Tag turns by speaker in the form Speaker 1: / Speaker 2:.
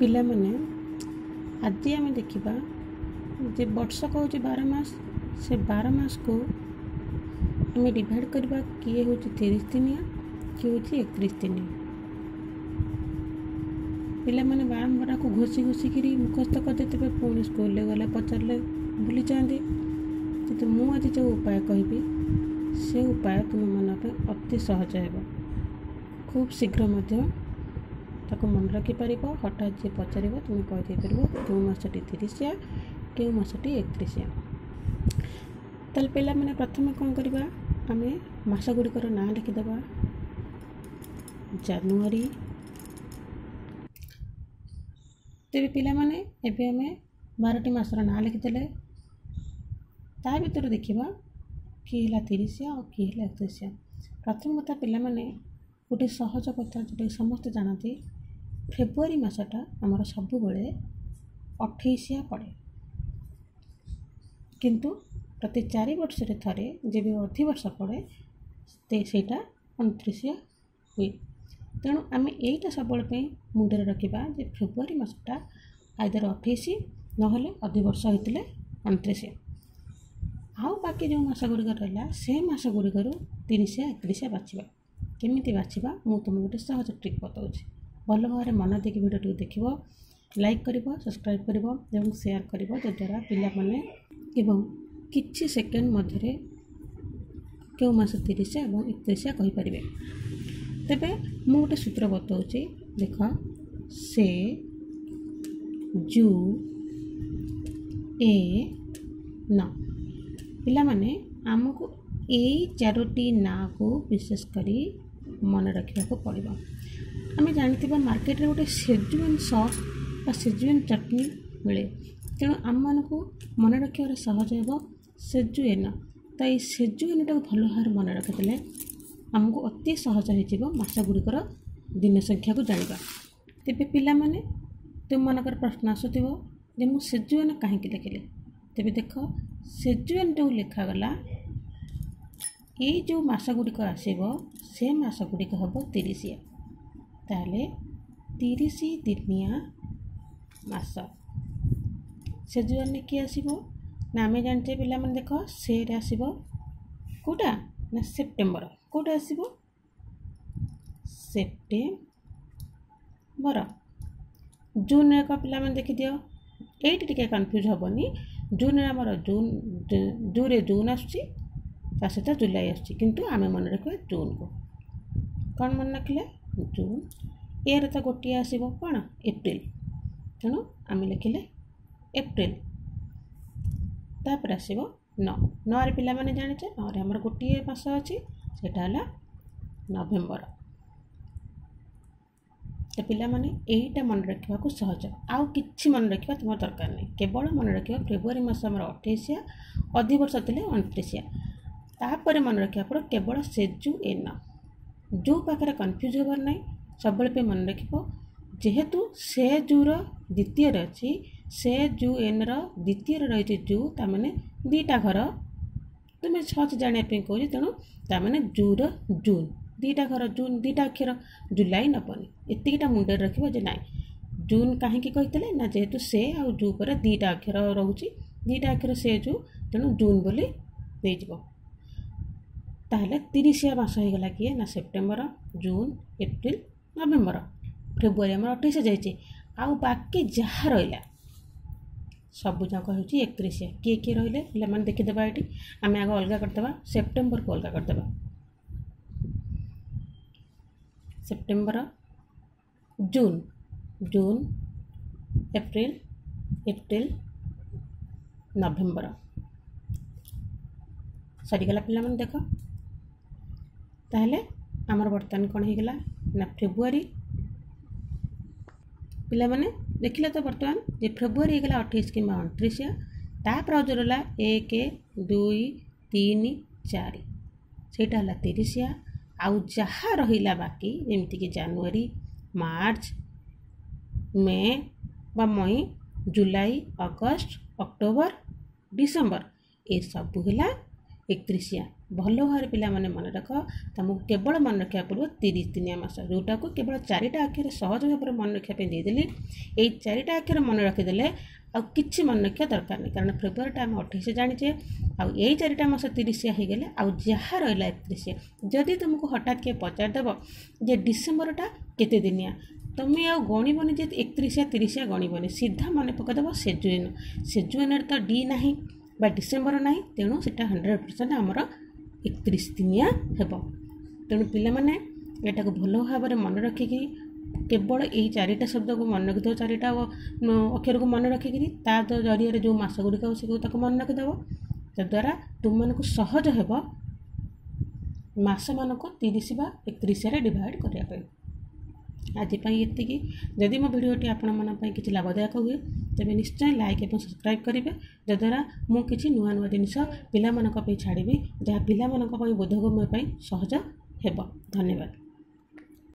Speaker 1: पिला माने आज आम देखा जे वर्षक हूँ 12 मास से 12 मास को आम डिवाइड करवा किए हूँ 30 दिनिया किए हूँ 31 दिनिया। पिला माने बारंबार को घोषी घोषिक मुखस्थ करदे पुणी स्कूल गले पचारे भूली जाते कि मुझे जो उपाय कहि से उपाय तुम मन पे अति सहज है खूब शीघ्र ताको मन रखिपर। हठात जी पचार तुम कहीपर क्यों मसटी 30 क्यों मसटी 31। ताल पिला माने प्रथम कौन करवा आम मास गुड़िकर ना लिखिदबा जानुआरी। तेरे पिला माने एबे आम 12टी मासर ना लिखिदेले ता भीतर देखा किए है 30 और किए है 31। प्रथम कथा पिला माने गोटे सहज कथा जो समस्त जानते फेब्रुआरी मसटा आमर सब 28 पड़े किंतु प्रति 4 वर्ष थे जब अधिवर्ष पड़े सेटा 29 हुए। तेणु आम यहीटा सब मुंडे रखा जे फेब्रुआरी मसटा आइदर 28 ना अधिवर्ष होते 29। आउ बाकी जो मास गुड़िक रहा से मास गुड़िकर 30 31 बाछा केमी बाछा मुझे तुमको गोटे सहज ट्रिक बताऊँगी। भल भाव मन देकी भिडियो देख लाइक कर सब्सक्राइब कर शेयर कर जद्वारा पिला माने एवं किछि सेकेंड मध्य क्यों मास 30 और 31 कहीपर। तेबे मु गोटे सूत्र बताऊँगी देख से जू ए न पिला माने आमको यही 4टी ना को विशेषकर मन रखा पड़ो। आम जानते मार्केट रे गोटे सेजुआन सॉस या सेजुआन चटनी मिले तेणु आम को मन रखा सहज हे सेजुएन। तो ये सेजुएनटा भल भाव मन रखिले आमको अति सहज हो मास गुड़िकर दिन संख्या को जाना। तेरे पिला माने तुम मनकर प्रश्न आसुव जे मु सेजुएन कहीं लिखिले तेरे देख सेजुएन जो लिखागला ये जो मास गुड़िक आसब से मास गुड़िक हम 30 ताले 30 दिनिया मास सेजुआन किए आसो ना आम जानते पिला माने देख से आसब कौटा ना सेप्टेम्बर कौटा आसब सेप्टेम्बर। जून एक पिला माने देखी दियो एट टिके कन्फ्यूज हेनी जून आमर जून जून आसुची सहित जुलाई आसुची किंतु आम मन रखा जून को कौन मन रखिले जून एयर तो गोटे आसब कौन एप्रिल तेणु आम लिखिले एप्रिल तापर आसब 9 पिला माने जानिचे 9 आमर गोटे मास अच्छी सेटा है नवेम्बर। तो पिला माने यहीटा मन रखा सहज आउ कि मन रखा तुम दरकार नहीं केवल मन रखा फेब्रुआरी मास आमर 28 अधिवर्ष थे 29 तापर मन रखा पड़ो केवल सेजु एन जो पाखे कन्फ्यूज हबार ना सब मन रख जेहेतु से जूर द्वितीय अच्छी से जू एन द्वितीय रही जू ताने 2टा घर तुम्हें सहज जानापी कह तेणु ताने जूर जून 2टा घर जून 2टा अक्षर जुलाई नबनी एतिकीटा मुंडे रखिए जे ना जून कहीं कहते ना जेहेतु से आ जू पर 2टा अक्षर रोचे 2टा अक्षर से जू तेणु जून बोली देव ताहले 30 मास होगा किए ना सेप्टेम्बर जून एप्रिल नवेम्बर फेब्रुआरी आम 28 जाइए आउ बाकी जहाँ रहा सबू जाक हो 31 किए किए रही पे देखीदे ये आम आगे अलग करदे सेप्टेम्बर को अलग करदे सेप्टेम्बर जून जून एप्रिल एप्रिल नवेम्बर सरीगला पिला माने देख ताहले आमर बर्तमान कौन होगा ना फेब्रुआरी पिला माने देखिले तो बर्तमान जे फेब्रुआरी होगा 28 कि 29 तापर जो रहा 1 2 3 4 सेटा है 30 आउ जहाँ रहा बाकी जमीक जानुआरी मार्च मे बा मई जुलाई अगस्त अक्टोबर डिसेम्बर ये सब है एकत्रिशिया भल भाव पिलाने मन रख तुमको केवल मन रखा पड़ो 30 दिनिया मास जोटा को केवल 4टा अक्षर सहज भाव में मन रखापी देदेली यही 4टा अक्षर मन रखीदे आउ कि मन रखा दरकार नहीं कारण फेब्रुआरी आम 28 जाचे आई 4टा मास 30 होगले आउ जहाँ रहा 31 जदि तुमको हठात किए पचारदेव जे डिसेम्बरटा केते दिनिया तुम्हें आउ गणबनी जे 31 गणबनी सीधा मन पकईदेव सेजुएन तो डी ना बा डिसेम्बर ना तेणु से 100% आमर 31 दिनिया हेब तेणु पिलाने यहाँ को भल भाव में मन रखिकी केवल यही 4टा शब्द को मन रखिद 4टा अक्षर को मन रखिकी जरिए जो मास गुड़िक से मन रखिदेव तद्वारा तुमको सहज हेब मास मान को 30 बा 31 डिवाइड करने आजपाई ये जदि मो भिडियोटी आपण किसी लाभदायक हुए तेज निश्चय लाइक और सब्सक्राइब करेंगे जद्वारा मुझे नुआ नुआ जिन पिला छाड़ी जहाँ पिला बोधगम्य सहज हेब धन्यवाद।